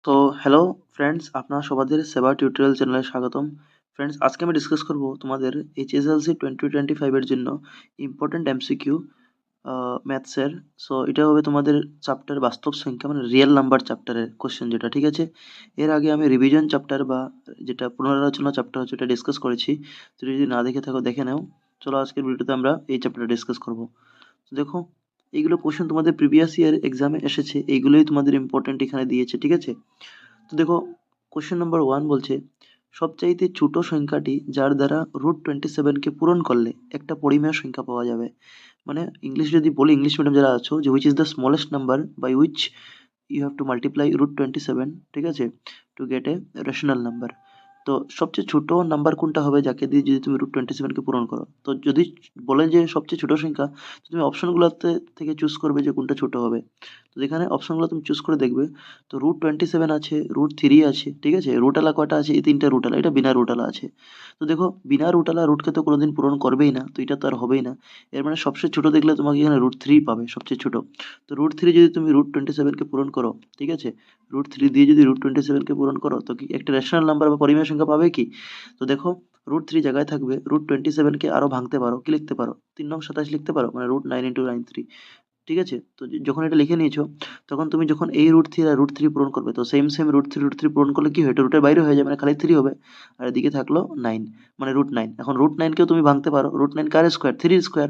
তো hello friends, আপনার সবাদের সেবা টিউটোরিয়াল চ্যানেলে স্বাগতম। ফ্রেন্ডস, আজকে আমি ডিসকাস করব তোমাদের এইচএসএলসি 2025-এর জন্য ইম্পর্ট্যান্ট এমসিকিউ ম্যাথসের। সো এটা হবে তোমাদের চ্যাপ্টার বাস্তব সংখ্যা, মানে রিয়েল নাম্বার চ্যাপ্টারের কোশ্চেন যেটা, ঠিক আছে। এর আগে আমি রিভিশন চ্যাপ্টার বা যেটা পুনরালোচনা চ্যাপ্টার হচ্ছে, এটা ডিসকাস করেছি। তো যদি না দেখে থাকো দেখে নাও। চলো আজকের ভিডিওতে আমরা এই চ্যাপ্টারটা ডিসকাস করব। তো দেখো, এইগুলো কোশ্চেন তোমাদের প্রিভিয়াস ইয়ার এক্সামে এসেছে, এইগুলোই তোমাদের ইম্পর্টেন্ট এখানে দিয়েছে, ঠিক আছে। তো দেখো, কোশ্চেন নাম্বার 1 বলছে, সবচাইতে ছোট সংখ্যাটি যার দ্বারা √27 কে পূরণ করলে একটা পরিমেয় সংখ্যা পাওয়া যাবে। মানে ইংলিশ যদি বলি, ইংলিশ মিডিয়াম যারা আছো, যে which is the smallest number by which you have to multiply √27, ঠিক আছে, to get a rational number. তো সবচেয়ে ছোট নাম্বার কোনটা হবে যাকে দিয়ে যদি তুমি √27 কে পূরণ করো? তো যদি বলে যে সবচেয়ে ছোট সংখ্যা, তো তুমি অপশনগুলোতে থেকে চুজ করবে যে কোনটা ছোট হবে। তো এখানে অপশনগুলো তুমি চুজ করে দেখবে। তো √27 আছে, √3 আছে, ঠিক আছে। রুটালা কয়টা আছে? এই তিনটা রুটালা, এটা বিনা রুটালা আছে। তো দেখো, বিনা রুটালা রুটকে তো কোনোদিন পূরণ করবেই না, তো এটা তো আর হবেই না। এর মানে সবচেয়ে ছোট দেখলে তোমাকে এখানে √3 পাবে, সবচেয়ে ছোট। তো √3 যদি তুমি √27 কে পূরণ করো, ঠিক আছে, √3 দিয়ে যদি √27 কে পূরণ করো, তো কি একটা রেশনাল নাম্বার বা পরিমেয় সংখ্যা পাবে কি? তো দেখো, √3 জায়গায় থাকবে, √27 কে আরো ভাঙতে পারো, কি লিখতে পারো? 3×9 = 27 লিখতে পারো, মানে √9 × 9 3, ঠিক আছে। তো যখন এটা লিখে নিয়েছো, তখন তুমি যখন এই √3 আর √3 পূরণ করবে, তো সেম √3 পূরণ করলে কি হয়, এটা রুটের বাইরে হয়ে যাবে, মানে খালি 3 হবে। আর এদিকে থাকলো 9, মানে √9। এখন √9 কেও তুমি ভাঙতে পারো, √9 কার স্কোয়ার? 3 স্কোয়ার।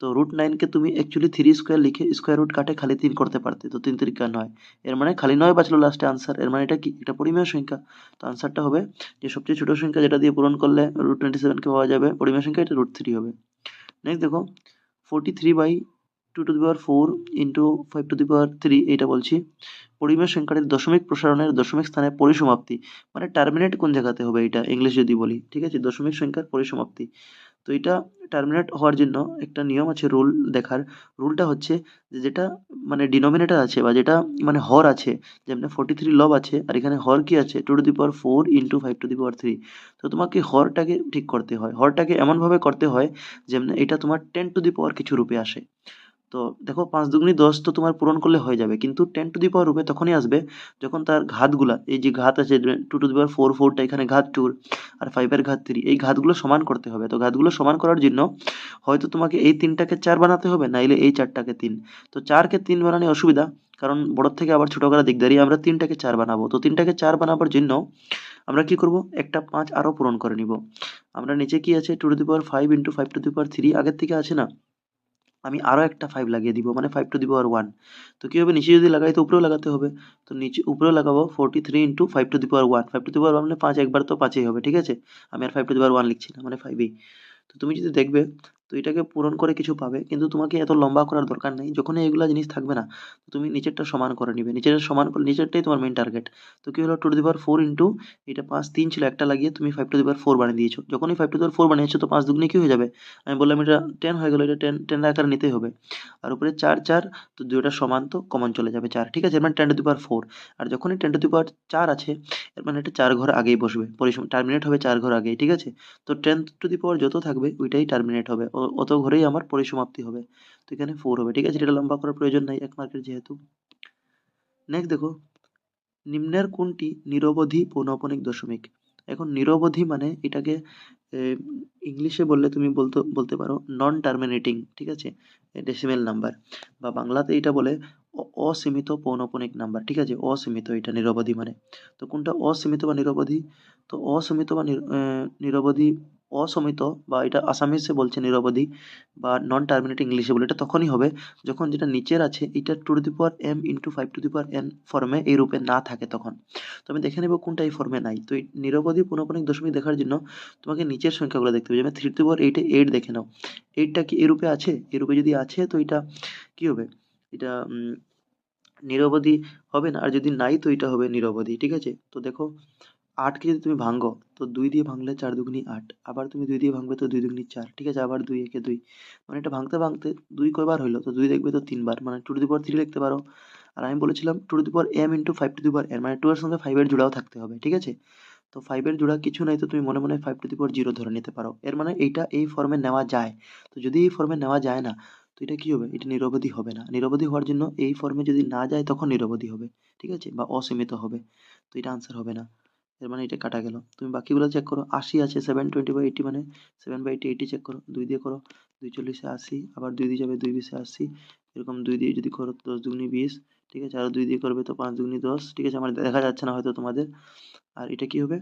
তো √9 কে তুমি অ্যাকচুয়ালি 3 স্কোয়ার লিখে স্কোয়ার রুট কাটে খালি 3 করতে পারতে, তো 3×3 = 9। এর মানে খালি 9 বাঁচলো লাস্টে আনসার। এর মানে এটা কি? এটা পরিমেয় সংখ্যা। তো আনসারটা হবে যে সবচেয়ে ছোট সংখ্যা যেটা দিয়ে পূরণ করলে √27 কে পাওয়া যাবে পরিমেয় সংখ্যা, এটা √3 হবে। নেক্সট দেখো, 43/2^4 ইন্টু 5^3, এইটা বলছি পরিমেয় সংখ্যাটির দশমিক প্রসারণের দশমিক স্থানের পরিসমাপ্তি, মানে টার্মিনেট কোন জায়গাতে হবে, এটা ইংলিশ যদি বলি, ঠিক আছে, দশমিক সংখ্যার পরিসমাপ্তি। তো এটা টার্মিনেট হওয়ার জন্য একটা নিয়ম আছে, রুল দেখার। রুলটা হচ্ছে যে যেটা মানে ডিনোমিনেটর আছে বা যেটা মানে হর আছে, যেমন 43 লব আছে, আর এখানে হর কি আছে? 2^4 ইন্টু 5^3। তো তোমাকে হরটাকে ঠিক করতে হয়, হরটাকে এমনভাবে করতে হয় যেমন এটা তোমার 10 কিছু রূপে আসে। তো দেখো, 5×2 = 10 তো তোমার পূরণ করলে হয়ে যাবে, কিন্তু 10 রূপে তখনই আসবে যখন তার ঘাতগুলা, এই যে ঘাত আছে 2^4, 4টা এখানে ঘাত 2, আর 5-এর ঘাত 3, এই ঘাতগুলো সমান করতে হবে। তো ঘাতগুলো সমান করার জন্য হয়তো তোমাকে এই 3টাকে 4 বানাতে হবে, নাইলে এই 4টাকে 3। তো 4কে 3 বানানো অসুবিধা, কারণ বড় থেকে আবার ছোট করা দিকদারি, আমরা 3টাকে 4 বানাবো। তো 3টাকে 4 বানাবার জন্য আমরা কি করব, একটা 5 আরো পূরণ করে নিব। আমরা নিচে কি আছে? 2^5 ইন্টু 5^3 আগের থেকে আছে না, আমি আরো একটা 5 লাগিয়ে দিব, মানে 5^1। তো কি হবে, নিচে যদি লাগাই তো উপরেও লাগাতে হবে। তো নিচে উপরেও লাগাবো 43 ইন্টু 5^1, 5^1 মানে 5, একবার তো 5ই হবে, ঠিক আছে। আমি আর 5^1 লিখছি না, মানে 5ই। তো তুমি যদি দেখবে, তো এটাকে পূরণ করে কিছু পাবে, কিন্তু তোমাকে এত লম্বা করার দরকার নেই। যখনই এগুলা জিনিস থাকবে না, তো তুমি নিচেরটা সমান করে নিবে, নিচেরটা সমান করলে নিচেরটাই তোমার মেইন টার্গেট। তো কি হলো, 2^4 ইন্টু, এটা 5 3 ছিল, একটা লাগিয়ে তুমি 5^4 বানিয়ে দিয়েছো। যখনই 5^4 বানিয়েছো, তো 5 দুগুণে কি হয়ে যাবে? আমি বললাম এটা 10 হয়ে গেল, এটা 10 10 আকারে নিতেই হবে। আর উপরে 4 4, তো দুইটা সমান, তো কমন চলে যাবে 4, ঠিক আছে। এর মানে 10^4। আর যখনই 10^4 আছে, এর মানে এটা 4 ঘর আগেই বসবে, টার্মিনেট হবে 4 ঘর আগেই, ঠিক আছে। তো 10 যত থাকবে ওইটাই টার্মিনেট হবে, অত ঘরেই আমার পরিসমাপ্তি হবে। তো এখানে 4 হবে, ঠিক আছে। এটা লম্বা করার প্রয়োজন নাই 1 মার্কের যেহেতু। নেক্সট দেখো, নিম্নের কোনটি নিরবধি পৌনঃপুনিক দশমিক? এখন নিরবধি মানে এটাকে ইংলিশে বললে তুমি বলতে পারো নন টার্মিনেটিং, ঠিক আছে, ডেসিমেল নাম্বার, বা বাংলাতে এটা বলে অসীমিত পৌনঃপুনিক নাম্বার, ঠিক আছে, অসীমিত, এটা নিরবধি মানে। তো কোনটা অসীমিত বা নিরবধি? তো অসীমিত বা নিরবধি, অসীমিত, বা এটা আসামিসে বলছে নিরবধি, বা নন টার্মিনেটিং ইংলিশে বলে, এটা তখনই হবে যখন যেটা নিচের আছে এটা 2m ইন্টু 5n ফর্মে এই রূপে না থাকে তখন। তো আমি দেখে নেব কোনটা এই ফর্মে নাই। তো এই নিরবধি পৌনঃপুনিক দশমিক দেখার জন্য তোমাকে নিচের সংখ্যাগুলো দেখতে হবে, যেমন 3^8 এ 8 দেখে নাও, 8টা কি এই রূপে আছে? এই রূপে যদি আছে, তো এটা কি হবে? এটা নিরবধি হবে না, আর যদি নাই তো এটা হবে নিরবধি, ঠিক আছে। তো দেখো, 8কে যদি তুমি ভাঙো, তো 2 দিয়ে ভাঙলে 4×2 = 8, আবার তুমি 2 দিয়ে ভাঙবে তো 2×2 = 4, ঠিক আছে, আবার 2 একে 2, মানে এটা ভাঙতে ভাঙতে 2 কয়বার হইলো, তো 2 দেখবে তো 3 বার, মানে 2^3 লিখতে পারো। আর আমি বলেছিলাম 2m ইন্টু 5n, মানে 2 এর সঙ্গে 5 এর জোড়াও থাকতে হবে, ঠিক আছে। তো 5 এর জোড়া কিছু নাই, তো তুমি মনে মনে 5^0 ধরে নিতে পারো। এর মানে এইটা এই ফর্মে নেওয়া যায়। তো যদি এই ফর্মে নেওয়া যায় না, তো এটা কী হবে, এটা নিরবধি হবে না। নিরবধি হওয়ার জন্য এই ফর্মে যদি না যায় তখন নিরবধি হবে, ঠিক আছে, বা অসীমিত হবে। তো এটা আনসার হবে না, এর মানে এটা কাটা গেল। তুমি বাকিগুলো চেক করো, 80 আছে, 720/80 মানে 7/80 80 চেক করো, 2 দিয়ে করো, 2 চল্লিশে 80, আবার 2 দিয়ে যাবে, 2 বিশে 80, এরকম 2 দিয়ে যদি করো তো 10 দুগুনি 20, ঠিক আছে, আরও 2 দিয়ে করবে তো 5 দুগুনি 10, ঠিক আছে, আমার দেখা যাচ্ছে না হয়তো তোমাদের। আর এটা কি হবে,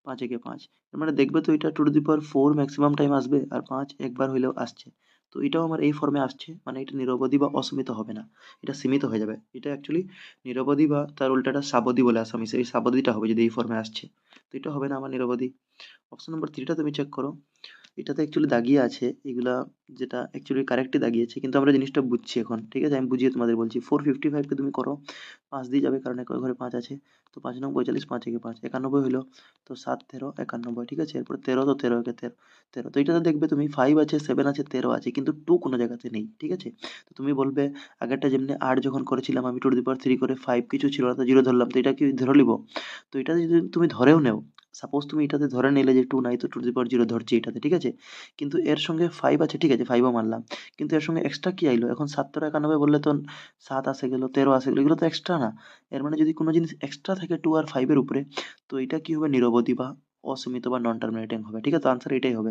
5 একে 5, এর মানে দেখবে তো এটা 2 to the power 4 maximum time আসবে, আর 5 একবার হইলেও আসছে। তো এটাও আমার এই ফর্মে আসছে, মানে এটা নিরবধি বা অসীমিত হবে না, এটা সীমিত হয়ে যাবে। এটা অ্যাকচুয়ালি নিরবধি বা তার উল্টাটা সাবধি বলে আসামিসে, এই সাবধিটা হবে যদি এই ফর্মে আসছে। তো এটা হবে না আমার নিরবধি। অপশন নম্বর 3টা তুমি চেক করো, এটাতে অ্যাকচুয়ালি দাগিয়ে আছে এগুলা, যেটা অ্যাকচুয়ালি কারেক্টই দাগিয়েছে, কিন্তু আমরা জিনিসটা বুঝছি এখন, ঠিক আছে, আমি বুঝিয়ে তোমাদের বলছি। 455কে তুমি করো, 5 দিয়ে যাবে কারণ একই ঘরে 5 আছে, তো 5 নং 45, 5 একে 5, 91 হইলো, তো 7 13 91, ঠিক আছে, এরপর 13, তো 13 একে 13 13, তো এটাতে দেখবে তুমি 5 আছে, 7 আছে, 13 আছে, কিন্তু 2 কোনো জায়গাতে নেই, ঠিক আছে। তো তুমি বলবে আগেরটা যেমনি 8 যখন করেছিলাম আমি 2 to the power 3 করে 5 কিছু ছিল না, তো 0 ধরলাম, তো এটা কি ধরে নিব? তো এটা যদি তুমি ধরেও নেও, সাপোজ তুমি এটাতে ধরে নিলে যে 2 নাই, তো 2 to the power 0 ধরছি এটাতে, ঠিক আছে, কিন্তু এর সঙ্গে 5 আছে, ঠিক আছে, 5ও মানলাম, কিন্তু এর সঙ্গে এক্সট্রা কি আইলো, এখন 7 13 91 বললে তো 7 আসে গেল, 13 আসে গেল, এগুলো তো এক্সট্রা না। এর মানে যদি কোনো জিনিস এক্সট্রা থাকে 2 আর 5 এর উপরে, তো এটা কি হবে, নিরবধি বা অসীমিত বা নন টার্মিনেটিং হবে, ঠিক আছে, তো আনসার এটাই হবে।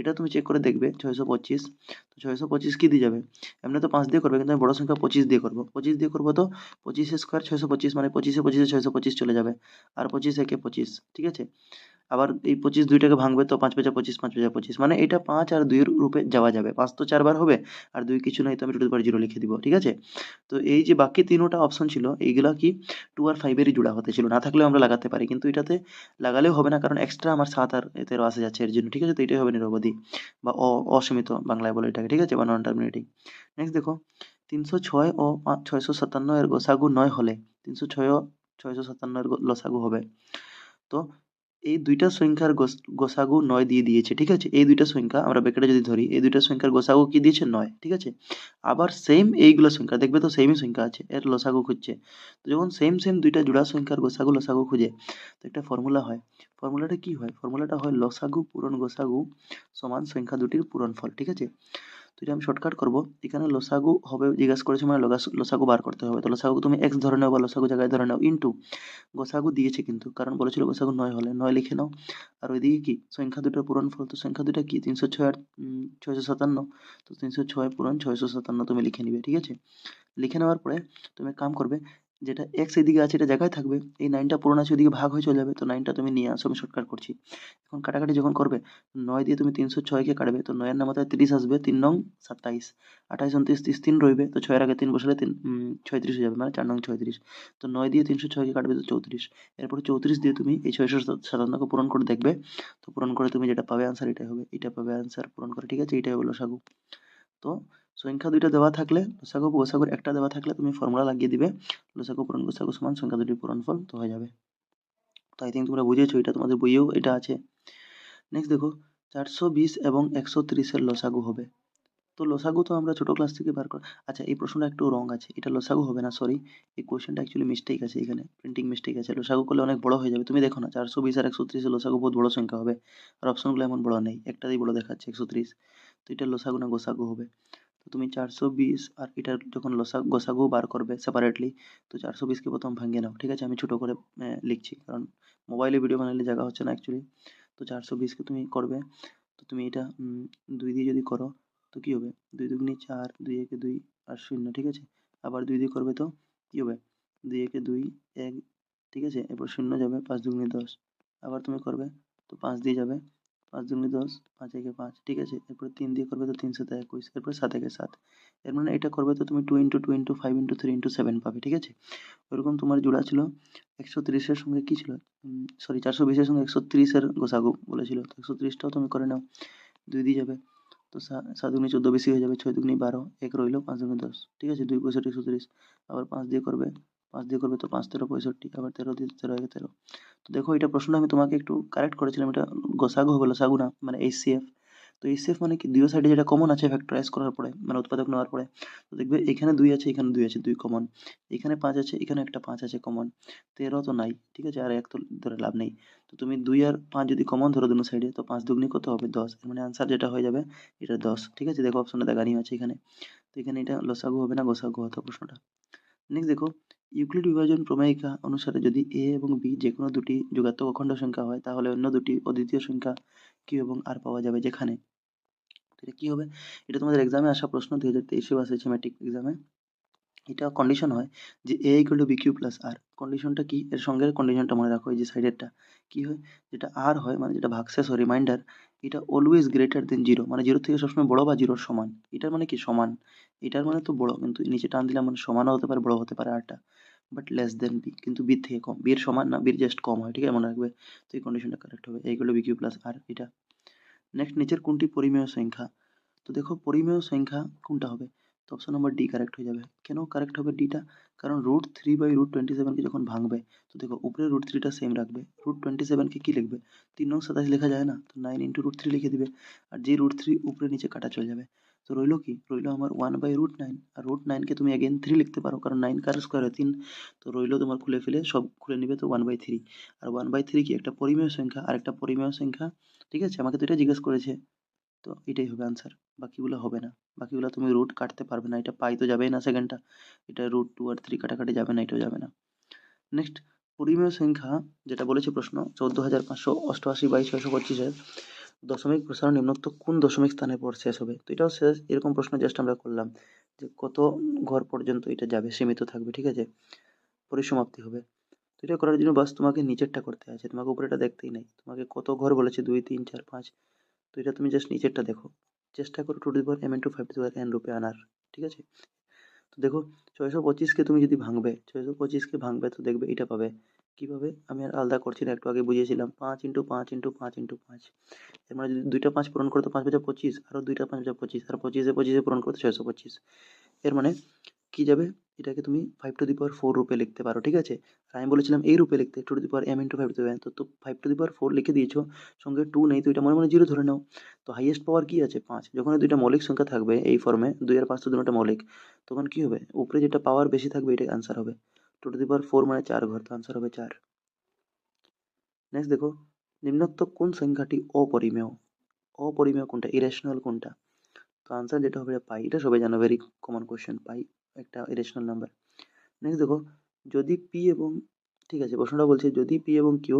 এটা তুমি চেক করে দেখবে 625, তো 625 কি দিয়ে যাবে, এমনি তো 5 দিয়ে করবে, কিন্তু আমি বড় সংখ্যা 25 দিয়ে করবো, 25 দিয়ে করবো, তো 25 স্কোয়ার 625, মানে 25 এ 25 625 চলে যাবে, আর 25 একে 25, ঠিক আছে, আবার এই 25 দুইটাকে ভাঙবে, তো 5 5 25, 5 5 25, মানে এটা 5 আর 2 এর রূপে যাওয়া যাবে, 5 তো 4 বার হবে, আর 2 কিছু নাই, তো আমি 2 to the power 0 লিখে দিব, ঠিক আছে। তো এই যে বাকি তিনোটা অপশন ছিল এইগুলা কি 2 আর 5 এরই জোড়া হতে ছিল, না থাকলেও আমরা লাগাতে পারি, কিন্তু এটাতে লাগালেও হবে না কারণ এক্সট্রা আমার 7 আর 13 আসে যাচ্ছে এর জন্য, ঠিক আছে, তো এটাই হবে নিরবধি বা অসীমিত বাংলায় বলে এটাকে, ঠিক আছে, বা নন টার্মিনেটিং। নেক্সট দেখো, 306 ও 657 এর গোসাগু 9 হলে 306 ও 657 এর লসাগু হবে। তো এই দুইটা সংখ্যার গোসাগু 9 দিয়ে দিয়েছে, ঠিক আছে, এই দুইটা সংখ্যা আমরা ব্র্যাকেটে যদি ধরি, এই দুইটা সংখ্যার গোসাগু কি দিয়েছে, 9, ঠিক আছে। আবার সেম এইগুলো সংখ্যা দেখবে তো সেমই সংখ্যা আছে, এর লসাগু খুঁজছে। তো যখন সেম সেম দুইটা জোড়া সংখ্যার গোসাগু লসাগু খুঁজে, তো একটা ফর্মুলা হয়। ফর্মুলাটা কি হয়, ফর্মুলাটা হয় লসাগু পূরণ গোসাগু সমান সংখ্যা দুটির পূরণফল, ঠিক আছে। তো এটা আমি শর্টকাট করবো, এখানে লসাগু হবে জিজ্ঞাসা করেছে, মানে লসাগু বার করতে হবে, তো লসাগু তুমি এক্স ধরে নাও বা লসাগু জায়গায় ধরে নাও, ইন্টু গোসাগু দিয়েছে কিন্তু, কারণ বলেছিল গোসাগু 9 হলে 9 লিখে নাও, আর ওইদিকে কি সংখ্যা দুটোর পূরণফল, তো সংখ্যা দুটো কি 306 আর 657, তো 306 পূরণ 657 তুমি লিখে নিবে, ঠিক আছে। লিখে নেওয়ার পরে তুমি এক কাম করবে, যেটা এক্স এদিকে আছে এটা জায়গায় থাকবে, এই 9টা পূরণ আছে ওইদিকে ভাগ হয়ে চলে যাবে, তো 9টা তুমি নিয়ে আসো, আমি শর্টকাট করছি। এখন কাটাকাটি যখন করবে, 9 দিয়ে তুমি 306কে কাটবে, তো 9 এর নামাতায় 30 আসবে, 3 নং 27, 28 29 30 3 রইবে, তো 6 এর আগে 3 বসালে 36 হয়ে যাবে, মানে 4 নং 36, তো 9 দিয়ে 306কে কাটবে, তো 34, এরপরে 34 দিয়ে তুমি এই 657কে পূরণ করে দেখবে, তো পূরণ করে তুমি যেটা পাবে আনসার এটাই হবে, এটা পাবে আনসার পূরণ করে, ঠিক আছে, এটাই হলো লসাগু। তো সংখ্যা দুইটা দেওয়া থাকলে লসাগু গোসাগুর একটা দেওয়া থাকলে তুমি ফর্মুলা লাগিয়ে দিবে, লসাগু পূরণ গোসাগু সমান সংখ্যা দুটির পূরণফল, তো হয়ে যাবে। তো আই থিঙ্ক তোমরা বুঝেছো, এটা তোমাদের বইয়েও এটা আছে। নেক্সট দেখো, 420 এবং 130 এর লসাগু হবে। তো লসাগু তো আমরা ছোট ক্লাস থেকে বার কর, আচ্ছা এই প্রশ্নটা একটু রং আছে, এটা লসাগু হবে না, সরি, এই কোশ্চেনটা অ্যাকচুয়ালি মিস্টেক আছে, এখানে প্রিন্টিং মিস্টেক আছে, লসাগু করলে অনেক বড় হয়ে যাবে, তুমি দেখো না 420 আর 130 এর লসাগু বহুত বড় সংখ্যা হবে, আর অপশনগুলো এমন বড় নেই, একটাতেই বড় দেখাচ্ছে 130, তো এটা লসাগু না গোসাগু হবে। তো তুমি 420 আর এটার যখন গোসাগু বার করবে সেপারেটলি, তো 420কে প্রথম ভাঙিয়ে নাও, ঠিক আছে, আমি ছোট করে লিখছি কারণ মোবাইলে ভিডিও বানালে জায়গা হচ্ছে না অ্যাকচুয়ালি। তো 420কে তুমি করবে, তো তুমি এটা 2 দিয়ে যদি করো, তো কি হবে, 2 দুগুণে 4, 2 একে 2 আর 0, ঠিক আছে, আবার 2 দিয়ে করবে, তো কি হবে, 2 একে 2 1, ঠিক আছে, এরপর 0 যাবে, 5 দুগুণে 10, আবার তুমি করবে, তো 5 দিয়ে যাবে, 5 দুগুণে 10, 5 একে 5, ঠিক আছে, এরপর 3 দিয়ে করবে, তো 3 সাথে 21, এরপর 7 একে 7, এর মানে এটা করবে তো তুমি 2 ইন্টু 2 ইন্টু 5 ইন্টু 3 ইন্টু 7 পাবে, ঠিক আছে। ওরকম তোমার জোড়া ছিল 130 এর সঙ্গে কি ছিল, সরি 420 এর সঙ্গে 130 এর গোসাগু বলেছিল, তো 130টাও তুমি করে নাও, 2 দিয়ে যাবে, তো 7 দুগুণে 14 বেশি হয়ে যাবে, 6 দুগুণে 12, 1 রইলো, 5 দুগুণে 10, ঠিক আছে, 2 65 130, আবার 5 দিয়ে করবে, 5 দিয়ে করবে, তো 5 13 65, আবার 13 দিয়ে 13 একে 13। তো দেখো এটা প্রশ্নটা আমি তোমাকে একটু কারেক্ট করেছিলাম, এটা গোসাগু হবে লসাগু না, মানে HCF। তো এইচসিএফ মানে কি, দুই সাইডে যেটা কমন আছে ফ্যাক্টরাইজ করার পরে, মানে উৎপাদক নেওয়ার পরে, তো দেখবে এখানে 2 আছে, এখানে 2 আছে, 2 কমন, এখানে 5 আছে, এখানে একটা 5 আছে কমন, 13 তো নাই, ঠিক আছে, আর 1 তো ধরে লাভ নেই। তো তুমি 2 আর 5 যদি কমন ধরো দুনো সাইডে, তো 5 দুগুনি কত হবে, 10, এর মানে আনসার যেটা হয়ে যাবে এটা 10, ঠিক আছে। দেখো অপশনটা দেখানি আছে এখানে। তো এখানে এটা লসাগু হবে না গসাগু হতো প্রশ্নটা। নেক্সট দেখো, ইউক্লিড বিভাজন প্রমেয়িকা অনুসারে যদি এ এবং বি যে কোনো দুটি যোগাত্মক অখণ্ড সংখ্যা হয়, তাহলে অন্য দুটি অদ্বিতীয় সংখ্যা কিউ এবং আর পাওয়া যাবে যেখানে, তো এটা কি হবে, এটা তোমাদের এক্সামে আসা প্রশ্ন 2023 আসছে ম্যাট্রিক এক্সামে। এটা কন্ডিশন হয় যে A equal to B Q plus R, কন্ডিশনটা কি, এর সঙ্গে কন্ডিশনটা মনে রাখো, এই যে সাইডেরটা কি হয়, যেটা আর হয় মানে যেটা ভাগশেষ হয় রিমাইন্ডার, এটা অলওয়েজ গ্রেটার দেন জিরো, মানে জিরো থেকে সবসময় বড় বা জিরোর সমান, এটার মানে কি সমান, এটার মানে তো বড়, কিন্তু নিচে টান দিলাম মানে সমানও হতে পারে বড় হতে পারে আরটা, বাট লেস দেন বি, কিন্তু বির থেকে কম, বির সমান না, বির জাস্ট কম হয়, ঠিক আছে, মনে রাখবে। তো এই কন্ডিশনটা কারেক্ট হবে, A equal to B Q plus R এটা। নেক্সট, নিচের কোনটি পরিমেয় সংখ্যা, তো দেখো পরিমেয় সংখ্যা কোনটা হবে, তো অপশন নম্বর ডি কারেক্ট হয়ে যাবে। কেন কারেক্ট হবে ডিটা, কারণ √3/√27 কে যখন ভাঙবে, তো দেখো উপরে √3টা সেম রাখবে, √27 কে কি লিখবে, 3×9 = 27 লেখা যায় না, তো 9 × √3 লিখে দিবে, আর যে √3 উপরে নিচে কাটা চলে যাবে, তো রইলো কি, রইলো আমার 1/√9, আর √9 কে তুমি अगेन 3 লিখতে পারো, কারণ 9 কার স্কোয়ার হয় 3, তো রইলো তোমার খুলে ফেলে সব খুলে নিবে, তো 1/3, আর 1/3 কি একটা পরিমেয় সংখ্যা, আর একটা পরিমেয় সংখ্যা, ঠিক আছে, আমাকে তো এটা জিজ্ঞেস করেছে, তো এটাই হবে আনসার, বাকিগুলো হবে না, বাকিগুলো তুমি রুট কাটতে পারবে না, এটা পাই তো যাবেই না সেকেন্ডটা, এটা √2 আর 3 কাটাকাটি যাবে না, এটাও যাবে না। নেক্সট, পরিমেয় সংখ্যা যেটা বলেছে প্রশ্ন 14,588/625 দশমিক প্রসারণ নিম্নোক্ত কোন দশমিক স্থানের পর শেষ হবে, তো এটাও শেষ, এরকম প্রশ্ন জাস্ট আমরা করলাম যে কত ঘর পর্যন্ত এটা যাবে, সীমিত থাকবে, ঠিক আছে, পরিসমাপ্তি হবে। তো এটা করার জন্য বাস তোমাকে নিচেরটা করতে আছে, তোমাকে উপরেটা দেখতেই নাই, তোমাকে কত ঘর বলেছে 2 3 4 5, তো এটা তুমি জাস্ট নিচেরটা দেখো, চেষ্টা করো two to the power m into 5 to the power n রূপে আনার, ঠিক আছে। তো দেখো 625 কে তুমি যদি ভাঙবে, 625 কে ভাঙবে, তো দেখবে এটা পাবে, কি পাবে, আমি আর আলাদা করছি না, একটু আগে বুঝিয়েছিলাম, 5 × 5 × 5 × 5, এর মানে যদি দুইটা 5 পূরণ করো তো 5×5 = 25, আরো দুইটা 5×25, আর 25 পূরণ করো তো 625, এর মানে কি যাবে, এটাকে তুমি 5 টু দি পাওয়ার 4 রূপে লিখতে পারো, ঠিক আছে। আর আমি বলেছিলাম এই রূপে লিখতে, two to the power m into 5 to the power, তো 5 টু দি পাওয়ার 4 লিখে দিয়েছো, সঙ্গে 2 নেই, তো এটা মনে মনে 0 ধরে নাও। তো হাইয়েস্ট পাওয়ার কি আছে 5, যখন এই দুইটা মৌলিক সংখ্যা থাকবে এই ফর্মে 2 আর 5 তো দুটোটা মৌলিক, তখন কি হবে, উপরে যেটা পাওয়ার বেশি থাকবে এটাই আনসার হবে, টু টু দি পাওয়ার 4 মানে 4 ঘর, তো আনসার হবে 4। নেক্সট দেখো, নিম্নোক্ত কোন সংখ্যাটি অপরিমেয়, অপরিমেয় কোনটা, ইরেশনাল কোনটা, তো আনসার যেটা হবে পাই, এটা সবাই জানো, ভেরি কমন কোশ্চেন, পাই একটা ইরেশনাল নাম্বার। নেক্সট দেখো, যদি পি এবং, ঠিক আছে, প্রশ্নটা বলছে যদি পি এবং কিউ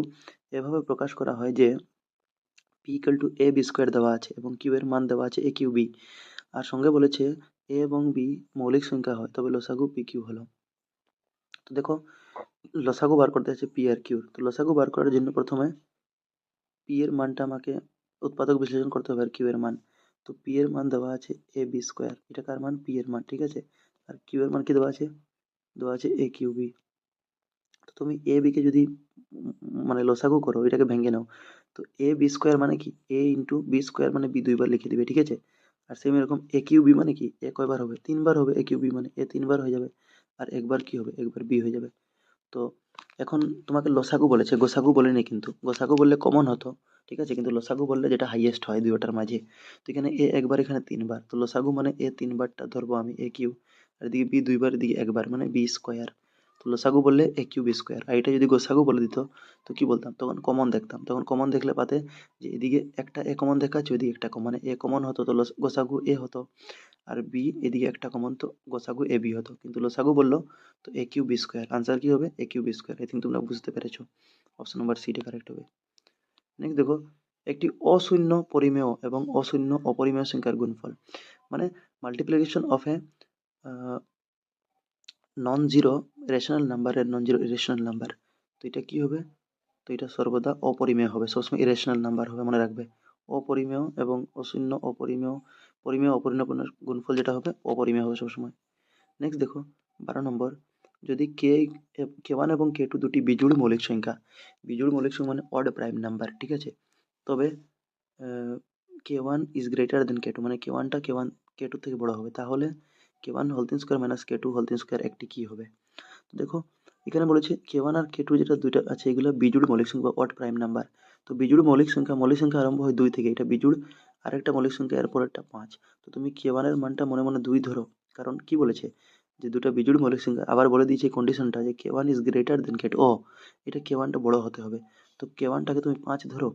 এভাবে প্রকাশ করা হয় যে P equal to A B square দেওয়া আছে এবং কিউ এর মান দেওয়া আছে এ কিউ বি, আর সঙ্গে বলেছে এ এবং বি মৌলিক সংখ্যা হয়, তবে লসাগু পি কিউ হলো। তো দেখো লসাগু বার করতে আছে পি আর কিউর, তো লসাগু বার করার জন্য প্রথমে পি এর মানটা আমাকে উৎপাদক বিশ্লেষণ করতে হবে, আর কিউ এর মান, তো পি এর মান দেওয়া আছে এ বি স্কোয়ার, এটা কার মান, পি এর মান, ঠিক আছে, আর কিউ এর মান কি দেওয়া আছে, দেওয়া আছে এ কিউ বি। তো তুমি এ বি কে যদি মানে লসাগু করো, এটাকে ভেঙে নাও, তো এ বি স্কোয়ার মানে কি, এ ইন্টু বি স্কোয়ার মানে বি দুইবার লিখে দিবে, ঠিক আছে। আর সেম এরকম এ কিউ বি মানে কি, এ কয়বার হবে, 3বার হবে, এ কিউ বি মানে এ 3বার হয়ে যাবে, আর একবার কি হবে, একবার বি হয়ে যাবে। তো এখন তোমাকে লসাগু বলেছে, গোসাগু বলেনি, কিন্তু গোসাগু বললে কমন হতো, ঠিক আছে, কিন্তু লসাগু বললে যেটা হাইয়েস্ট হয় দুইটার মাঝে, তো এখানে এ একবার, এখানে 3বার, তো লসাগু মানে এ 3বারটা ধরবো আমি এ কিউ, আর এদিকে বি দুইবার, এদিকে একবার, মানে বি স্কোয়ার, তো লসাগু বললে এ কিউ বি স্কোয়ার, আর এটা যদি গোসাগু বলে দিত তো কি বলতাম, তখন কমন দেখতাম, তখন কমন দেখলে পাতে যে এদিকে একটা এ কমন দেখাচ্ছে, ওইদিকে একটা কমন, মানে এ কমন হতো তো গোসাগু এ হতো, আর বি এদিকে একটা কমন, তো গোসাগু এ বি হতো, কিন্তু লসাগু বললো তো A Q B square, answer কি হবে A Q B square, I think তোমরা বুঝতে পেরেছো, অপশন নাম্বার সিটা কারেক্ট হবে। নেক্সট দেখো, একটি অশূন্য পরিমেয় এবং অশূন্য অপরিমেয় সংখ্যার গুণফল, মানে multiplication of A non zero rational নাম্বারের নন জিরো ইরেশনাল নাম্বার, তো এটা কি হবে, তো এটা সর্বদা অপরিমেয় হবে, সবসময় ইরেশনাল নাম্বার হবে, মনে রাখবে, অপরিমেয় এবং অশূন্য অপরিমেয়, পরিমেয় অপরিমেয় গুণফল যেটা হবে অপরিমেয় হবে সবসময়। নেক্সট দেখো 12 নম্বর, যদি কে ওয়ান এবং কে টু দুটি বিজোড় মৌলিক সংখ্যা, বিজোড় মৌলিক সংখ্যা মানে অড প্রাইম নাম্বার, ঠিক আছে, তবে K one is greater than K two, মানে কে ওয়ানটা কে টু থেকে বড় হবে, তাহলে কে ওয়ান হোল তিন square minus K two whole তিন স্কোয়ার একটি কি হবে, তো দেখো এখানে বলেছে কে ওয়ান আর কে টু যেটা দুইটা আছে এগুলো বিজোড় মৌলিক সংখ্যা অড প্রাইম নাম্বার, তো বিজোড় মৌলিক সংখ্যা আরম্ভ হয় 2 থেকে, এটা বিজোড়, আরেকটা মৌলিক সংখ্যা এর পরেরটা 5। তো তুমি k1 এর মানটা মনে মনে 2 ধরো, কারণ কি বলেছে যে দুটো বিজোড় মৌলিক সংখ্যা, আবার বলে দিয়েছে কন্ডিশনটা যে k1 is greater then k2। এটা k1 টা বড় হতে হবে, তো k1 টাকে তুমি 5 ধরো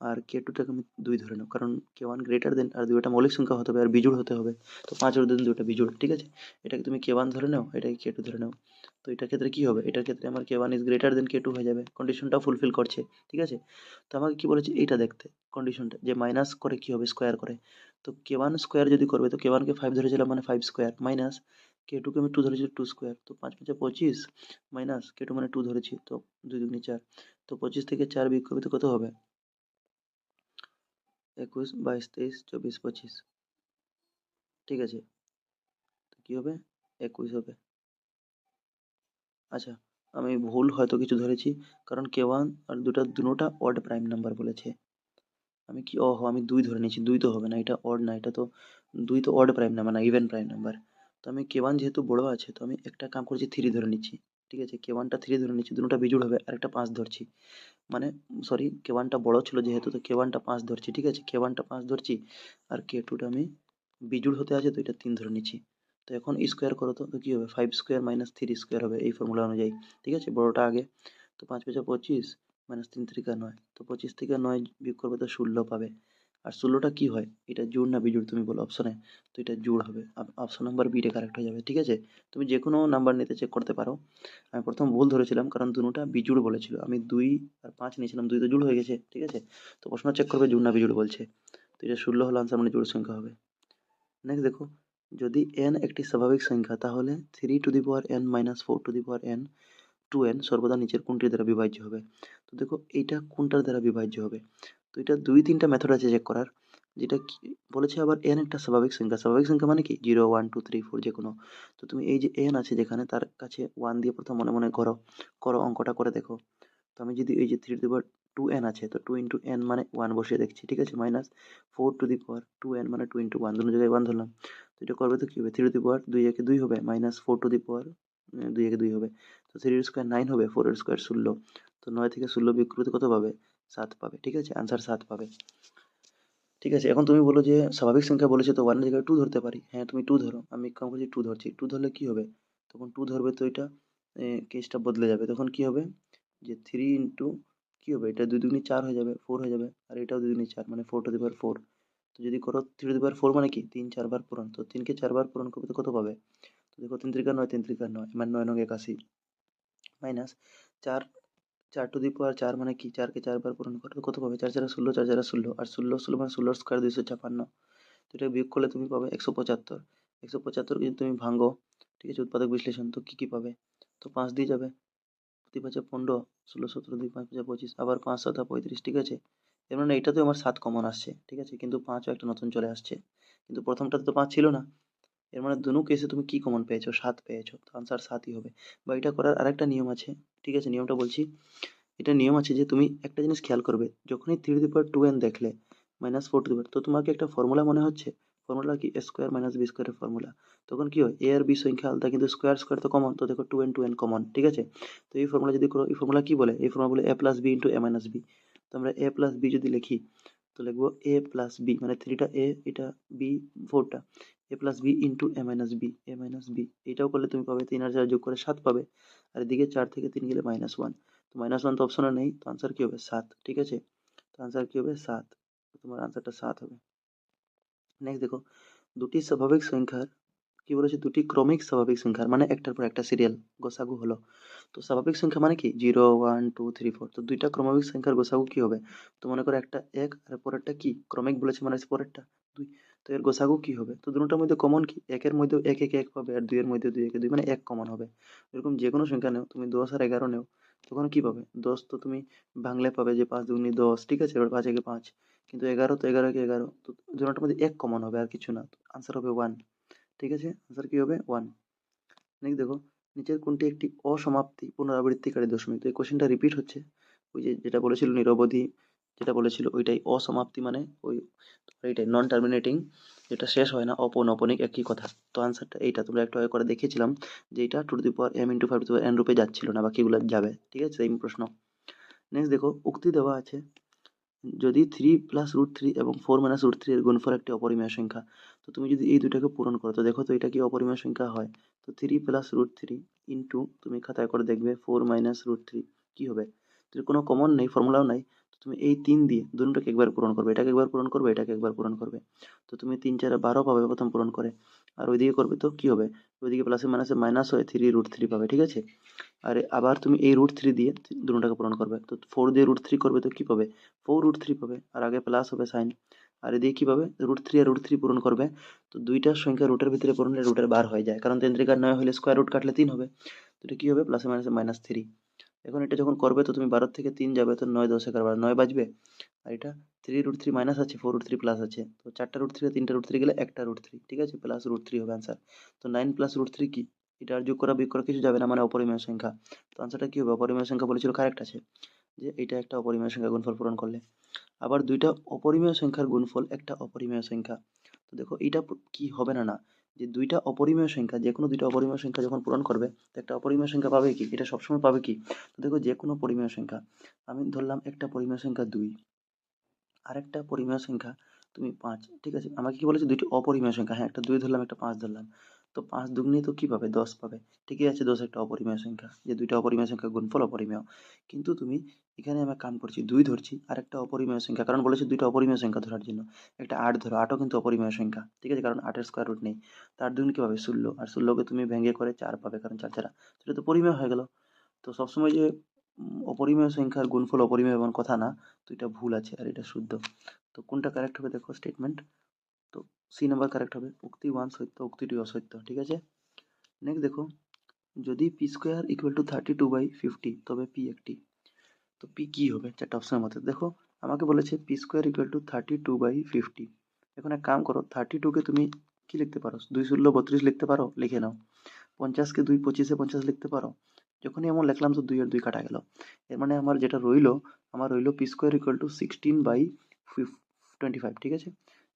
আর k2 টাকে আমি 2 ধরে নাও, কারণ k1 গ্রেটার দেন আর দুইটা মৌলিক সংখ্যা হতে হবে আর বিজোড় হতে হবে। তো 5 আর 2 দুটো বিজোড়, ঠিক আছে। এটাকে তুমি k1 ধরে নাও, এটাকে k2 ধরে নাও। তো এটার ক্ষেত্রে কি হবে, এটার ক্ষেত্রে আমার k1 is greater then k2 হয়ে যাবে, কন্ডিশনটা ফুলফিল করছে, ঠিক আছে। তো আমাকে কি বলেছে এইটা দেখতে, কন্ডিশনটা যে মাইনাস করে কি হবে, স্কোয়ার করে। তো k1 স্কোয়ার যদি করবে, তো k1 কে 5 ধরেছিলাম মানে 5 স্কোয়ার, মাইনাস k2 কে আমি 2 ধরেছি 2 স্কোয়ার, তো 5 5 25, মাইনাস k2 মানে 2 ধরেছি, তো 2 2 4। তো 25 থেকে 4 বিয়োগ করবে তো কত হবে, 21 22 23 24 25, ঠিক আছে। তো কি হবে, 21 হবে। আচ্ছা, আমি ভুল হয়তো কিছু ধরেছি, কারণ k1 আর দুটোটা অড প্রাইম নাম্বার বলেছে। আমি কি, আমি 2 ধরে নিয়েছি, 2 তো হবে না, এটা অড না, এটা তো 2 তো অড প্রাইম নাম্বার না, ইভেন প্রাইম নাম্বার। তো আমি k1 যেহেতু বড় আছে, তো আমি একটা কাম করছি, 3 ধরে নিচ্ছি, ঠিক আছে। k1 টা 3 ধরে নিচ্ছি, দুটোটা বিজোড় হবে, আর একটা 5 ধরছি, মানে সরি k1 টা বড় ছিল যেহেতু, তো k1 টা 5 ধরছি, ঠিক আছে। k1 টা 5 ধরছি আর k2 টা আমি বিজোড় হতে আছে, তো এটা 3 ধরে নিচ্ছি। তো এখন স্কোয়ার করো, তো কি হবে, 5 স্কোয়ার মাইনাস 3 স্কোয়ার হবে এই ফর্মুলা অনুযায়ী, ঠিক আছে, বড়টা আগে। তো 5 5 25 মাইনাস 3 3 9, তো 25 থেকে 9 বিয়োগ করবে তো 16 পাবে। আর 16টা কি হয়, এটা জোড় না বিজোড় তুমি বলো অপশনে, তো এটা জোড় হবে, অপশন নাম্বার বিটা কারেক্ট হয়ে যাবে, ঠিক আছে। তুমি যে কোনো নাম্বার নিতে চেক করতে পারো। আমি প্রথম ভুল ধরেছিলাম কারণ দুটোটা বিজোড় বলেছিল, আমি 2 আর 5 নিয়েছিলাম, 2 তো জোড় হয়ে গেছে, ঠিক আছে। তো প্রশ্ন চেক করবে জোড় না বিজোড় বলছে, তো এটা 16 হলো আনসার, মানে জোড় সংখ্যা হবে। নেক্সট দেখো, যদি n একটি স্বাভাবিক সংখ্যা তাহলে 3 to the power n minus 4 to the power n to n সর্বদা নিচের কোনটির দ্বারা বিভাজ্য হবে। তো দেখো এইটা কোনটার দ্বারা বিভাজ্য হবে, তো এটা 2 3টা মেথড আছে চেক করার। যেটা কি বলেছে, আবার n একটা স্বাভাবিক সংখ্যা, স্বাভাবিক সংখ্যা মানে কি 0 1 2 3 4 যে কোনো। তো তুমি এই যে n আছে যেখানে, তার কাছে 1 দিয়ে প্রথম মনে মনে করো, অঙ্কটা করে দেখো। তো আমি যদি এই যে 3 টু দি পাওয়ার 2n আছে, তো 2 ইন্টু n মানে 1 বসিয়ে দেখছি, ঠিক আছে, minus 4 to the power 2n মানে 2 ইন্টু 1, দুটো জায়গায় 1 ধরলাম। তো এটা করবে তো কি হবে, 3 টু দি পাওয়ার 2 একে 2 হবে, মাইনাস 4 টু দি পাওয়ার 2 একে 2 হবে। তো 3 এর স্কোয়ার 9 হবে, 4 এর স্কোয়ার 16। তো 9 থেকে 16 বিয়োগ করতে কত পাবে, 7 পাবে, ঠিক আছে, আনসার 7 পাবে। ঠিক আছে, এখন তুমি বলো যে স্বাভাবিক সংখ্যা বলেছে তো 1 এর জায়গায় 2 ধরতে পারি, হ্যাঁ তুমি 2 ধরো, আমি কাম করছি 2 ধরছি, 2 ধরলে কি হবে, তখন 2 ধরবে তো এটা কেসটা বদলে যাবে, তখন কি হবে যে 3 ইন্টু কি হবে, এটা 2 দুগুনি 4 হয়ে যাবে, 4 হয়ে যাবে, আর এটাও 2 দুগুনি 4 মানে 4 টু দি পাওয়ার 4। তো যদি করো 3 টু দি পাওয়ার 4 মানে কি 3 4 বার পূরণ, তো 3 কে 4 বার পূরণ করবে তো কত পাবে, তো দেখো 3 3 9, 3 3 9 মানে 9 9 81, মাইনাস 4 4 টু দি পাওয়ার 4 মানে কি 4 কে 4 বার পূরণ করলে কত পাবে, 4 4 16, 4 4 16, আর 16 16 মানে 16 স্কোয়ার 256। তো এটা বিয়োগ করলে তুমি পাবে 175। 175কে যদি তুমি ভাঙো, ঠিক আছে, উৎপাদক বিশ্লেষণ, তো কি কি পাবে, তো 5 দিয়ে যাবে, 2 5 15, 16 17 2 5 5 25, আবার 5 7 35, ঠিক আছে। এর মানে এটাতে আমার 7 কমন আসছে, ঠিক আছে, কিন্তু 5ও একটা নতুন চলে আসছে, কিন্তু প্রথমটাতে তো 5 ছিল না। এর মানে দুনো কেসে তুমি কি কমন পেয়েছো, 7 পেয়েছো, তো আনসার 7ই হবে। বা এটা করার আরেকটা নিয়ম আছে, ঠিক আছে, নিয়মটা বলছি। এটা নিয়ম আছে যে তুমি একটা জিনিস খেয়াল করবে, যখনই 3 টু দি পাওয়ার 2n দেখলে মাইনাস 4 টু দি পাওয়ার, তো তোমাকে একটা ফর্মুলা মনে হচ্ছে, ফর্মুলা কি a স্কোয়ার মাইনাস বি স্কোয়ারের ফর্মুলা। তখন কি হয়, a আর b সংখ্যা আলাদা কিন্তু স্কোয়ার স্কোয়ার তো কমন, তো দেখো 2n কমন, ঠিক আছে। তো এই ফর্মুলা যদি করো, এই ফর্মুলা কি বলে, এই ফর্মুলা বলে a plus B into a minus B. তো আমরা a প্লাস বি যদি লিখি, তো লিখবো a প্লাস বি মানে 3টা a, এটা b 4টা, a plus B into a minus B, a minus B, এইটাও করলে তুমি পাবে 3 আর 4 যোগ করে 7 পাবে। আর এদিকে 4 থেকে 3 গেলে -1, তো -1 তো অপশনে নেই, তো আনসার কি হবে 7, ঠিক আছে। তো আনসার কি হবে 7, তো তোমার আনসারটা 7 হবে। নেক্সট দেখো, দুটি স্বাভাবিক সংখ্যার কি বলেছে, দুটি ক্রমিক স্বাভাবিক সংখ্যার মানে একটার পর একটা সিরিয়াল গোসাগু হলো। তো স্বাভাবিক সংখ্যা মানে কি 0 1 2 3 4, তো দুইটা ক্রমিক সংখ্যার গোসাগু কি হবে, তো মনে করো একটা 1 আর পরেরটা কি ক্রমিক বলেছে মানে পরেরটা 2, তো এর গোসাগু কি হবে, তো দুটোর মধ্যে কমন কি, 1 এর মধ্যে 1 1 1 পাবে, আর 2 এর মধ্যে 2 1 2 মানে 1 কমন হবে। এরকম যে কোনো সংখ্যা নাও তুমি, 10 আর 11 নাও, তখন কি পাবে, 10 তো তুমি ভাঙলে পাবে যে 5 দুগুনি 10, ঠিক আছে, এবার 5 একে 5, কিন্তু 11 তো 11 কে 11, তো দুটোর মধ্যে 1 কমন হবে আর কিছু না, আনসার হবে 1, ঠিক আছে, আনসার কি হবে 1। নেক্সট দেখো, নিচের কোনটি একটি অসমাপ্তি পুনরাবৃত্তিকারী দশমিক, তো এই কোশ্চেনটা রিপিট হচ্ছে, ওই যে যেটা বলেছিল নিরবধি, যেটা বলেছিল ওইটাই অসমাপ্তি মানে ওই এইটাই নন টার্মিনেটিং, যেটা শেষ হয় না, অপনৌপনিক একই কথা। তো আনসারটা এইটা, তোমরা একটু আগে করে দেখিয়েছিলাম যে এটা two the power m into 5 to the power n রূপে যাচ্ছিল না, বাকিগুলো যাবে, ঠিক আছে, সেম প্রশ্ন। নেক্সট দেখো, উক্তি দেওয়া আছে যদি 3 প্লাস রুট থ্রি এবং 4 মাইনাস রুট থ্রি এর গুণফল একটি অপরিমেয় সংখ্যা, তো তুমি যদি এই দুটাকে পূরণ করো তো দেখো তো এটা কি অপরিমেয় সংখ্যা হয়? তো 3 প্লাস রুট থ্রি ইন্টু তুমি খাতায় করে দেখবে 4 মাইনাস রুট থ্রি কি হবে? তো কোনো কমন নেই, ফর্মুলাও নাই, তো তুমি এই 3 দিয়ে দুটোকে একবার পূরণ করবে, এটাকে একবার পূরণ করবে, এটাকে একবার পূরণ করবে, তো তুমি 3 4 12 পাবে প্রথম পূরণ করে। আর ওইদিকে করবে তো কি হবে? ওইদিকে প্লাসে মাইনাসে মাইনাস হয়ে 3 রুট থ্রি পাবে, ঠিক আছে? আর আবার তুমি এই রুট থ্রি দিয়ে দুটোটাকে পূরণ করবে, তো 4 দিয়ে রুট থ্রি করবে তো কি পাবে? 4 রুট থ্রি পাবে, আর আগে প্লাস হবে সাইন। আর এদিকে কি পাবে? রুট থ্রি আর রুট থ্রি পূরণ করবে, তো দুইটা সংখ্যা রুটের ভিতরে পূরণ হলে রুটের বার হয়ে যায়, কারণ তেন্ত্রিকার 9 হলে স্কোয়ার রুট কাটলে 3 হবে, তো এটা কি হবে? প্লাসে মাইনাসে মাইনাস থ্রি। এখন এটা যখন করবে তো তুমি 12 থেকে 3 যাবে তো 9 10 11 9 বাজবে। আর এটা 3 রুট থ্রি মাইনাস আছে, 4 রুট থ্রি প্লাস আছে, তো 4টা রুট থ্রি 3টা রুট থ্রি গেলে একটা রুট থ্রি, ঠিক আছে? প্লাস রুট থ্রি হবে অ্যান্সার। তো 9 প্লাস রুট থ্রি কি? এটা আর যোগ করা বিয়োগ করা কিছু যাবে না, মানে অপরিমেয় সংখ্যা। তো আনসারটা কি হবে? অপরিমেয় সংখ্যা বলেছিল, কারেক্ট আছে যে এটা একটা অপরিমেয় সংখ্যা গুণফল পূরণ করলে। আবার দুইটা অপরিমেয় সংখ্যার গুণফল একটা অপরিমেয় সংখ্যা, তো দেখো এটা কি হবে না, না যে দুইটা অপরিমেয় সংখ্যা, যে কোনো দুইটা অপরিমেয় সংখ্যা যখন পূরণ করবে তো একটা অপরিমেয় সংখ্যা পাবে কি? এটা সবসময় পাবে কি? তো দেখো যে কোনো পরিমেয় সংখ্যা, আমি ধরলাম একটা পরিমেয় সংখ্যা 2, আরেকটা পরিমেয় সংখ্যা তুমি 5, ঠিক আছে? আমাকে কি বলেছে? দুইটি অপরিমেয় সংখ্যা, হ্যাঁ একটা 2 ধরলাম একটা 5 ধরলাম, তো 5 দুগুণে তো কি পাবে? 10 পাবে, ঠিকই আছে? 10 একটা অপরিমেয় সংখ্যা, যে দুইটা অপরিমেয় সংখ্যা গুণফল অপরিমেয়। কিন্তু তুমি এখানে আমরা কাম করছি 2 ধরছি আর একটা অপরিমেয় সংখ্যা, কারণ বলেছে দুইটা অপরিমেয় সংখ্যা ধরার জন্য। একটা 8 ধরো, 8ও কিন্তু অপরিমেয় সংখ্যা, ঠিক আছে? কারণ 8 এর স্কোয়ার রুট নেই। তার দুগুণ কি পাবে? 16, আর 16কে তুমি ভেঙে করে 4 পাবে, কারণ 4 ছাড়া, সেটা তো পরিমেয় হয়ে গেল। তো সবসময় যে অপরিমেয় সংখ্যার গুণফল অপরিমেয় এমন কথা না, তো এটা ভুল আছে আর এটা শুদ্ধ। তো কোনটা কারেক্ট হবে দেখো স্টেটমেন্ট, তো সি নাম্বার কারেক্ট হবে, উক্তি 1 সত্য উক্তি 2 অসত্য, ঠিক আছে? নেক্সট দেখো, যদি পি স্কোয়ার ইকুয়াল টু 32/50 তবে পি একটি, তো পি কি হবে? চারটা অপশনের মধ্যে দেখো আমাকে বলেছে পি স্কোয়ার ইকুয়াল টু 32/50। এখন এক কাম করো, 32কে তুমি কি লিখতে পারো? 2 ষোলো 32 লিখতে পারো, লিখে নাও। 50কে 2 25-এ 50 লিখতে পারো। যখনই এমন লিখলাম তো 2 আর 2 কাটা গেল, এর মানে আমার যেটা রইলো, আমার রইলো পি স্কোয়ার ইকুয়াল টু 16/25, ঠিক আছে?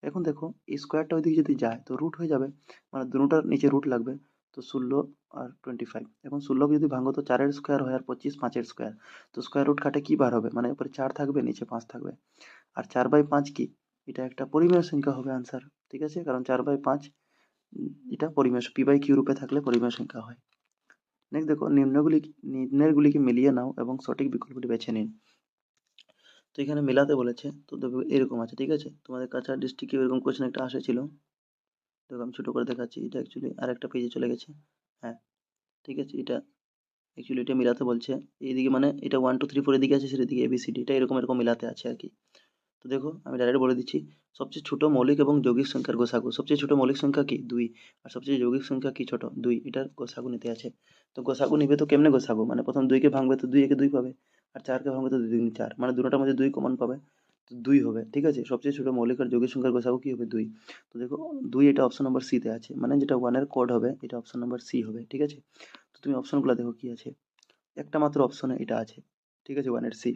এখন দেখো এই স্কোয়ারটা ওইদিকে যদি যায় তো রুট হয়ে যাবে, মানে দুটোটার নিচে রুট লাগবে, তো 16 আর 25। এখন 16কে যদি ভাঙো তো 4 এর স্কোয়ার হয় আর 25 5 এর স্কোয়ার, তো স্কোয়ার রুট কাটে কি বার হবে? মানে উপরে 4 থাকবে নিচে 5 থাকবে, আর 4/5 কি? এটা একটা পরিমেয় সংখ্যা হবে আনসার, ঠিক আছে? কারণ 4/5 এটা পরিমেয়, পি বাই কিউ রূপে থাকলে পরিমেয় সংখ্যা হয়। নেক্সট দেখো, নিম্নগুলিকে মিলিয়ে নাও এবং সঠিক বিকল্পটি বেছে নিন। তো এখানে মেলাতে বলেছে, তো দেখো এরকম আছে, ঠিক আছে? তোমাদের কাছাড় ডিস্ট্রিক্টে এরকম কোয়েশ্চেন একটা আসেছিল, দেখো আমি ছোট করে দেখাচ্ছি, এটা অ্যাকচুয়ালি আর একটা পেজে চলে গেছে। হ্যাঁ, ঠিক আছে, এটা অ্যাকচুয়ালি এটা মিলাতে বলছে, এইদিকে মানে এটা 1 2 3 4 এদিকে আছে, সেদিকে ABCD, এটা এরকম এরকম মিলাতে আছে আর কি। তো দেখো আমি ডাইরেক্ট বলে দিচ্ছি, সবচেয়ে ছোট মৌলিক এবং যৌগিক সংখ্যার গোসাগু, সবচেয়ে ছোট মৌলিক সংখ্যা কি? 2, আর সবচেয়ে যৌগিক সংখ্যা কি? ছোট 2, এটার গোসাগু নিতে আছে। তো গোসাগু নিবে তো কেমনে গোসাগু? মানে প্রথম 2কে ভাঙবে তো 2 একে 2 পাবে, আর 4কে ভাঙবে তো 2 2 4, মানে দুটোটার মধ্যে 2 কমন পাবে, তো 2 হবে, ঠিক আছে? সবচেয়ে ছোট মৌলিক আর যৌগিক সংখ্যার গোসাগু কি হবে? 2। তো দেখো 2 এটা অপশন নম্বর সি তে আছে, মানে যেটা 1 এর কোড হবে এটা অপশন নম্বর সি হবে, ঠিক আছে? তো তুমি অপশনগুলো দেখো কি আছে, একটা মাত্র অপশনে এটা আছে, ঠিক আছে? 1 এর সি।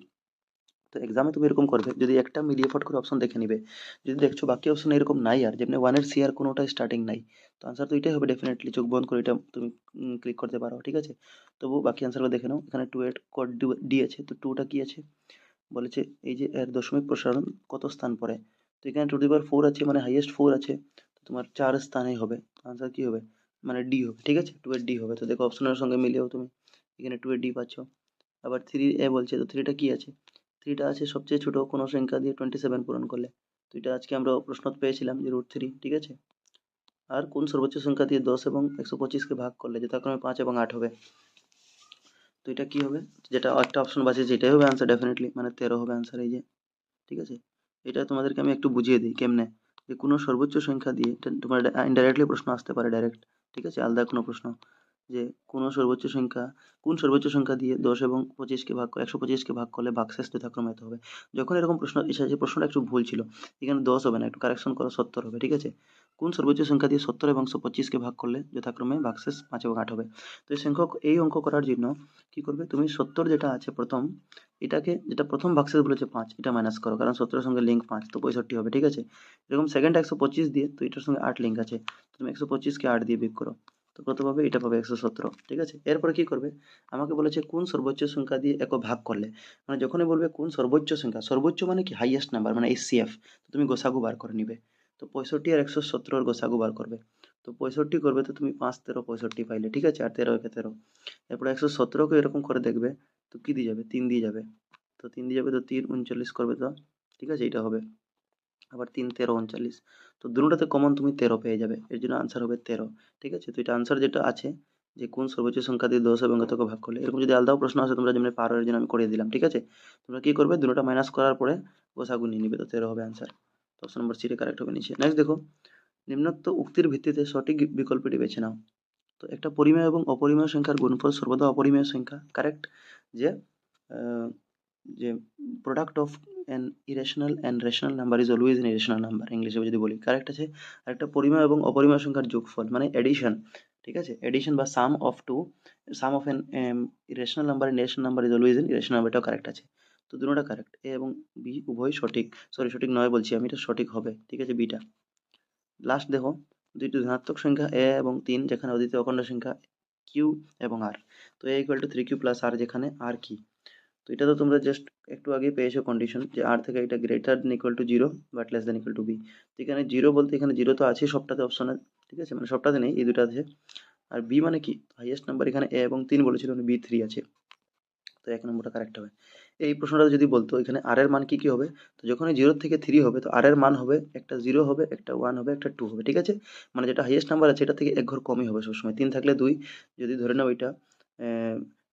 তো এক্সামে তুমি এরকম করবে, যদি একটা মিলিয়ে ফট করে অপশন দেখে নিবে, যদি দেখছো বাকি অপশন এরকম নাই, আর যেমনি 1 এর সি আর কোনোটা স্টার্টিং নাই, তো আনসার তো এটাই হবে ডেফিনেটলি, চোখ বন্ধ করে এটা তুমি ক্লিক করতে পারো, ঠিক আছে? তবু বাকি আনসারগুলো দেখে নাও। এখানে 2 এর কোড ডি আছে, তো 2টা কি আছে? বলেছে এই যে এর দশমিক প্রসারণ কত স্থান পরে, তো এখানে 2 to the power 4 আছে, মানে হাইয়েস্ট 4 আছে, তো তোমার 4 স্থানেই হবে, আনসার কি হবে? মানে ডি হবে, ঠিক আছে? 2 এর ডি হবে, তো দেখো অপশনের সঙ্গে মিলিয়েও তুমি এখানে 2 এর ডি পাচ্ছ। আবার 3A বলছে, তো 3টা কি আছে? 3টা আছে সবচেয়ে ছোট কোনো সংখ্যা দিয়ে 27 পূরণ করলে, তো এটা আজকে আমরা প্রশ্ন পেয়েছিলাম যে √3, ঠিক আছে? আর কোন সর্বোচ্চ সংখ্যা দিয়ে 10 এবং 125কে ভাগ করলে যথাক্রমে 5 এবং 8 হবে, তো এটা কি হবে? যেটা একটা অপশন বাঁচে যেটাই হবে আনসার ডেফিনেটলি, মানে 13 হবে আনসার, এই যে, ঠিক আছে? এটা তোমাদেরকে আমি একটু বুঝিয়ে দিই কেমনে, যে কোনো সর্বোচ্চ সংখ্যা দিয়ে, এটা তোমার ইনডাইরেক্টলি প্রশ্ন আসতে পারে ডাইরেক্ট, ঠিক আছে? আলাদা কোনো প্রশ্ন, যে কোনো সর্বোচ্চ সংখ্যা, কোন সর্বোচ্চ সংখ্যা দিয়ে 10 এবং 25কে ভাগ 125কে ভাগ করলে ভাগশেষ যথাক্রমে এত হবে। যখন এরকম প্রশ্ন এসেছে, প্রশ্নটা একটু ভুল ছিল, এখানে 10 হবে না, একটু কারেকশন করো, 70 হবে, ঠিক আছে? কোন সর্বোচ্চ সংখ্যা দিয়ে 70 এবং 125কে ভাগ করলে যথাক্রমে ভাগশেষ 5 এবং 8 হবে। তো এই অঙ্ক করার জন্য কি করবে তুমি? 70 যেটা আছে প্রথম, এটাকে, যেটা প্রথম ভাগশেষ বলেছে 5, এটা মাইনাস করো, কারণ 70 এর সঙ্গে লিঙ্ক 5, তো 65 হবে, ঠিক আছে? এরকম সেকেন্ড 125 দিয়ে, তো এটার সঙ্গে 8 লিঙ্ক আছে, তো তুমি 125কে 8 দিয়ে বিয়োগ করো, তো কত পাবে? এটা পাবে 117। ঠিক আছে, এরপরে কি করবে? আমাকে বলেছে কোন সর্বোচ্চ সংখ্যা দিয়ে একে ভাগ করলে, মানে যখনই বলবে কোন সর্বোচ্চ সংখ্যা, সর্বোচ্চ মানে কি হাইয়েস্ট নাম্বার মানে HCF, তো তুমি গোসাগু বার করে নিবে। তো 65 আর 117 এর গোসাগু বার করবে। তো 65 করবে তো তুমি 5 13 65 পাইলে, ঠিক আছে, আর 13 একে 13। এরপরে 117 কে এরকম করে দেখবে, তো কি দিয়ে যাবে? 3 দিয়ে যাবে। তো 3 দিয়ে যাবে তো 3 39 করবে তো, ঠিক আছে, এটা হবে। আবার 3 13 39, তো দুটোটাতে কমন তুমি 13 পেয়ে যাবে, এর জন্য আনসার হবে 13। ঠিক আছে, তো এটা আনসার যেটা আছে, যে কোন সর্বোচ্চ সংখ্যা দিয়ে 10 এবং কতকে ভাগ করলে, এরকম যদি আলাদাও প্রশ্ন আসে তোমরা যেমনি পারো, এর জন্য আমি করে দিলাম। ঠিক আছে, তোমরা কি করবে? দুটোটা মাইনাস করার পরে গোসাগু নিয়ে নিবে, তো 13 হবে আনসার। তো অপশন নম্বর সি কারেক্ট হবে নিচে। নেক্সট দেখো, নিম্নোক্ত উক্তির ভিত্তিতে সঠিক বিকল্পটি বেছে নাও। তো একটা পরিমেয় এবং অপরিমেয় সংখ্যার গুণফল সর্বদা অপরিমেয় সংখ্যা, কারেক্ট। যে আহ, যে product of an irrational and rational number is always an irrational number, ইংলিশে যদি বলি কারেক্ট আছে। আর একটা পরিমেয় এবং অপরিমেয় সংখ্যার যোগফল মানে এডিশন, ঠিক আছে, এডিশন বা sum of two, sum of an irrational number and rational number is always an irrational number, এটাও কারেক্ট আছে। তো দুটোটা কারেক্ট, এ এবং বি উভয় সঠিক, সরি সঠিক নয় বলছি আমি, এটা সঠিক হবে, ঠিক আছে, বিটা। লাস্ট দেখো, দুইটি ধনাত্মক সংখ্যা এ এবং 3 যেখানে অদ্বিতীয় অখণ্ড সংখ্যা কিউ এবং আর। তো এ ইকুয়াল টু 3q প্লাস আর, যেখানে আর কি? তো এটা তো তোমরা জাস্ট একটু আগে পেয়েছো কন্ডিশন, যে আর থেকে এটা greater than equal to zero but less than equal to B. তো এখানে জিরো বলতে এখানে জিরো তো আছে সবটাতে অপশনে, ঠিক আছে, মানে সবটাতে নেই, এই দুটো আছে। আর বি মানে কি? হাইয়েস্ট নাম্বার এখানে এ এবং 3 বলেছিল, মানে বি 3 আছে। তো এক নম্বরটা কারেক্ট হবে। এই প্রশ্নটা যদি বলতো এখানে আর এর মান কি কি হবে, তো যখনই 0 থেকে 3 হবে তো আর এর মান হবে একটা 0 হবে, একটা 1 হবে, একটা 2 হবে, ঠিক আছে, মানে যেটা হাইয়েস্ট নাম্বার আছে এটা থেকে এক ঘর কমই হবে সবসময়। 3 থাকলে 2, যদি ধরে নাও এটা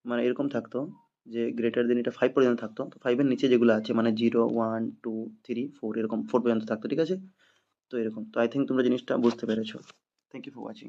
মানে এরকম থাকতো, যে গ্রেটার দেন এটা 5 পর্যন্ত থাকতো, তো 5 এর নিচে যেগুলো আছে মানে 0 1 2 3 4 এরকম 4 পর্যন্ত থাকতো, ঠিক আছে। তো এরকম, তো আই থিঙ্ক তোমরা জিনিসটা বুঝতে পেরেছো। Thank you for watching.